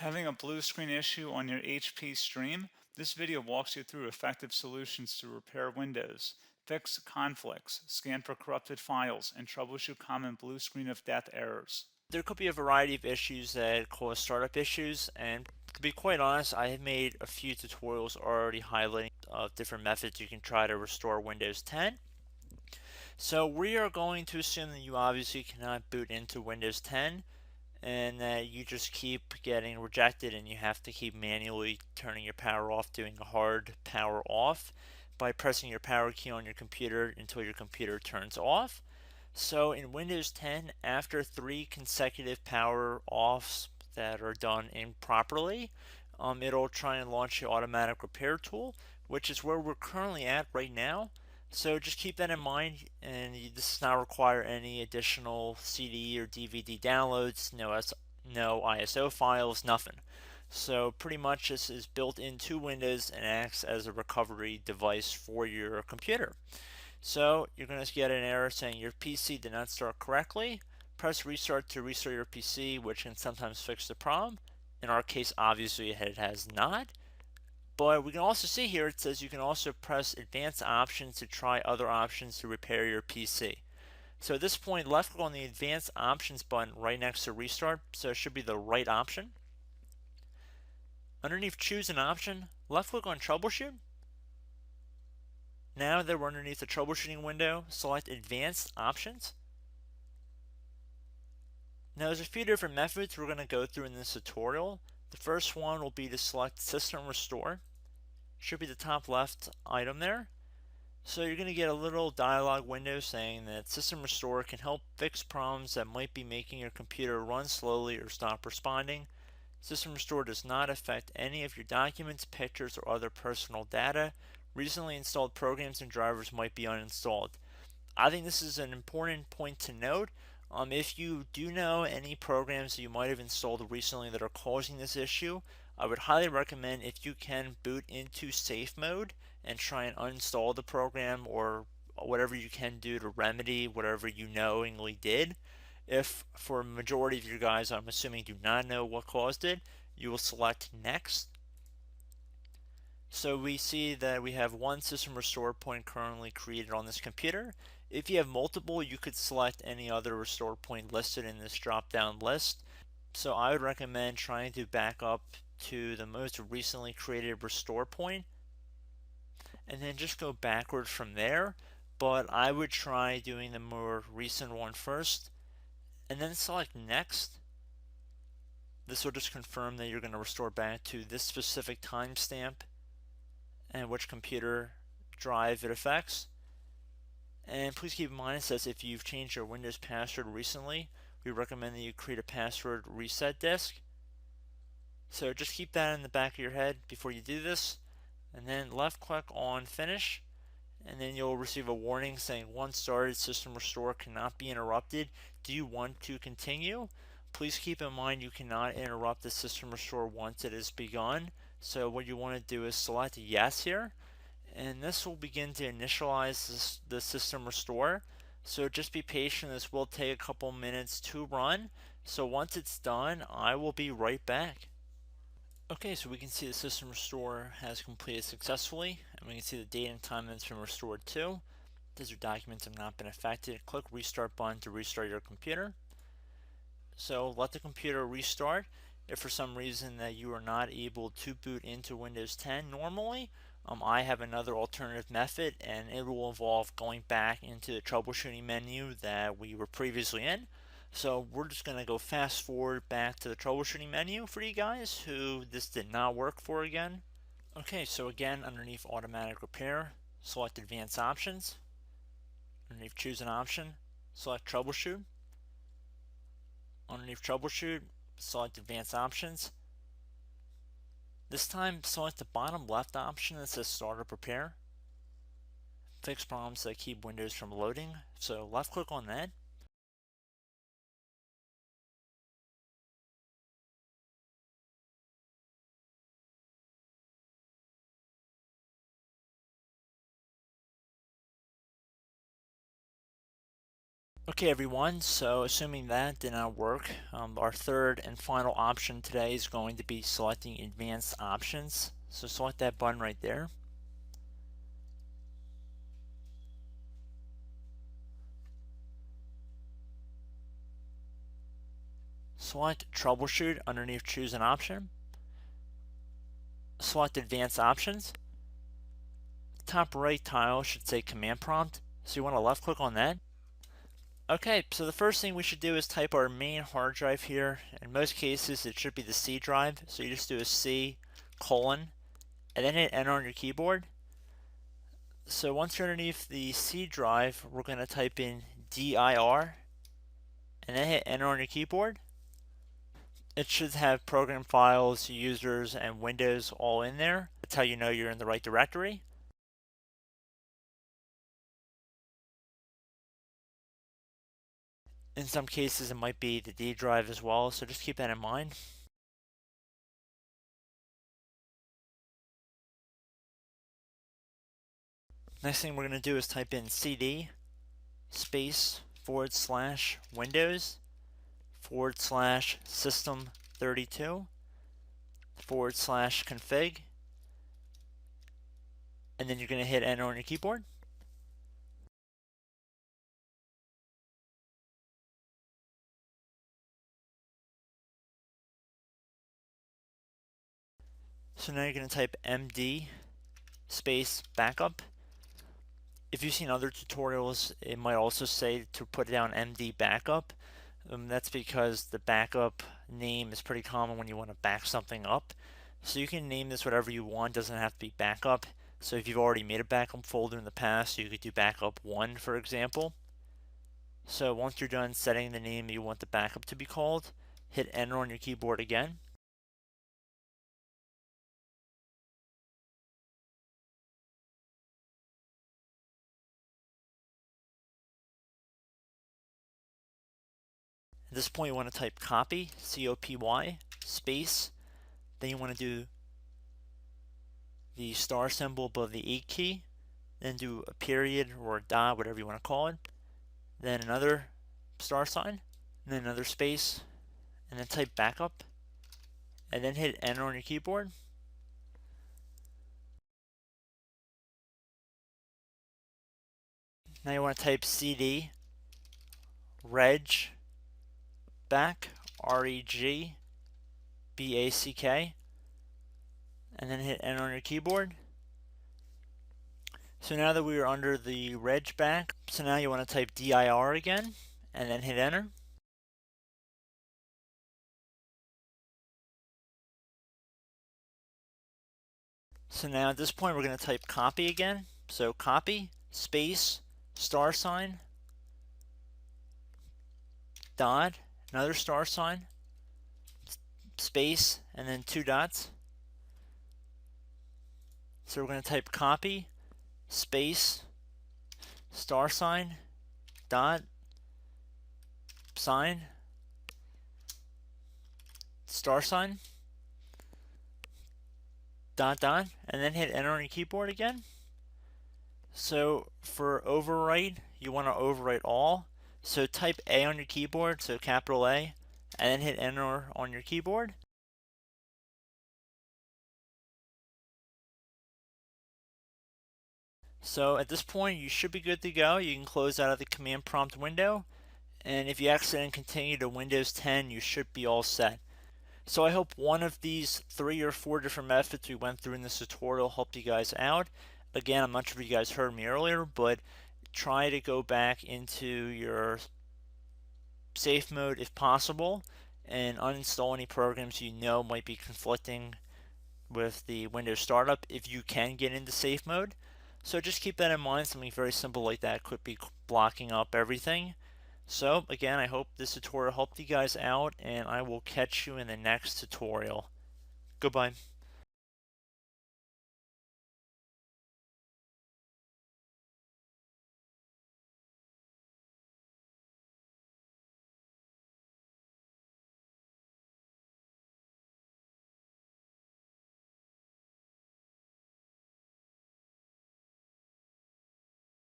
Having a blue screen issue on your HP stream? This video walks you through effective solutions to repair Windows, fix conflicts, scan for corrupted files, and troubleshoot common blue screen of death errors. There could be a variety of issues that cause startup issues, and to be quite honest, I have made a few tutorials already highlighting different methods you can try to restore Windows 10. So we are going to assume that you obviously cannot boot into Windows 10 and that you just keep getting rejected and you have to keep manually turning your power off, doing a hard power off by pressing your power key on your computer until your computer turns off. So in Windows 10, after 3 consecutive power offs that are done improperly, it'll try and launch the automatic repair tool, which is where we're currently at right now. So just keep that in mind, and this does not require any additional CD or DVD downloads, no ISO files, nothing. So pretty much this is built into Windows and acts as a recovery device for your computer. So you're going to get an error saying your PC did not start correctly. Press restart to restart your PC, which can sometimes fix the problem. In our case, obviously it has not. But we can also see here it says you can also press advanced options to try other options to repair your PC. So at this point, left click on the advanced options button right next to restart, so it should be the right option. Underneath choose an option, left click on troubleshoot. Now that we're underneath the troubleshooting window, select advanced options. Now there's a few different methods we're going to go through in this tutorial. The first one will be to select system restore. Should be the top left item there. So you're going to get a little dialog window saying that System Restore can help fix problems that might be making your computer run slowly or stop responding. System Restore does not affect any of your documents, pictures, or other personal data. Recently installed programs and drivers might be uninstalled. I think this is an important point to note. If you do know any programs that you might have installed recently that are causing this issue, I would highly recommend if you can boot into safe mode and try and uninstall the program or whatever you can do to remedy whatever you knowingly did. If for a majority of you guys, I'm assuming do not know what caused it, you will select next. So we see that we have one system restore point currently created on this computer. If you have multiple, you could select any other restore point listed in this drop down list. So I would recommend trying to back up to the most recently created restore point and then just go backwards from there. But I would try doing the more recent one first and then select next. This will just confirm that you're going to restore back to this specific timestamp and which computer drive it affects. And please keep in mind it says if you've changed your Windows password recently, we recommend that you create a password reset disk. So just keep that in the back of your head before you do this, and then left click on finish, and then you'll receive a warning saying once started, system restore cannot be interrupted. Do you want to continue? Please keep in mind you cannot interrupt the system restore once it has begun. So what you want to do is select yes here, and this will begin to initialize the system restore. So just be patient, this will take a couple minutes to run. So once it's done, I will be right back. Okay, so we can see the system restore has completed successfully, and we can see the date and time that it's been restored to. These your documents have not been affected. Click restart button to restart your computer. So let the computer restart. If for some reason that you are not able to boot into Windows 10 normally, I have another alternative method, and it will involve going back into the troubleshooting menu that we were previously in. So we're just going to go fast forward back to the troubleshooting menu for you guys who this did not work for again. Okay, so again, underneath automatic repair, select advanced options. Underneath choose an option, select troubleshoot. Underneath troubleshoot, select advanced options. This time select the bottom left option that says startup repair. Fix problems that keep Windows from loading. So left click on that. Okay everyone, so assuming that did not work, our third and final option today is going to be selecting advanced options. So select that button right there. Select troubleshoot underneath choose an option. Select advanced options. Top right tile should say command prompt, so you want to left click on that. Okay, so the first thing we should do is type our main hard drive here. In most cases it should be the C drive, so you just do a C colon and then hit enter on your keyboard. So once you're underneath the C drive, we're going to type in dir and then hit enter on your keyboard. It should have program files, users, and Windows all in there. That's how you know you're in the right directory. In some cases it might be the D drive as well, so just keep that in mind. Next thing we're going to do is type in cd space / Windows / system 32 / config, and then you're going to hit enter on your keyboard. So now you're going to type md space backup. If you've seen other tutorials, it might also say to put down md backup. That's because the backup name is pretty common when you want to back something up. So you can name this whatever you want, doesn't have to be backup. So if you've already made a backup folder in the past, you could do backup 1 for example. So once you're done setting the name you want the backup to be called, hit enter on your keyboard again. At this point you want to type copy, C-O-P-Y, space, then you want to do the star symbol above the 8 key, then do a period or a dot, whatever you want to call it, then another star sign, and then another space, and then type backup, and then hit enter on your keyboard. Now you want to type cd reg back, REG BACK, and then hit enter on your keyboard. So now that we are under the reg back, so now you want to type dir again, and then hit enter. So now at this point we're going to type copy again. So copy, space, star sign, dot, another star sign, space, and then 2 dots. So we're going to type copy, space, star sign, dot, sign, star sign, dot, dot, and then hit enter on your keyboard again. So for overwrite, you want to overwrite all. So type A on your keyboard, so capital A, and then hit enter on your keyboard. So at this point you should be good to go. You can close out of the command prompt window, and if you accidentally continue to Windows 10 you should be all set. So I hope one of these 3 or 4 different methods we went through in this tutorial helped you guys out. Again, I'm not sure if you guys heard me earlier, but try to go back into your safe mode if possible and uninstall any programs you know might be conflicting with the Windows startup if you can get into safe mode. So just keep that in mind. Something very simple like that could be blocking up everything. So again, I hope this tutorial helped you guys out, and I will catch you in the next tutorial. Goodbye.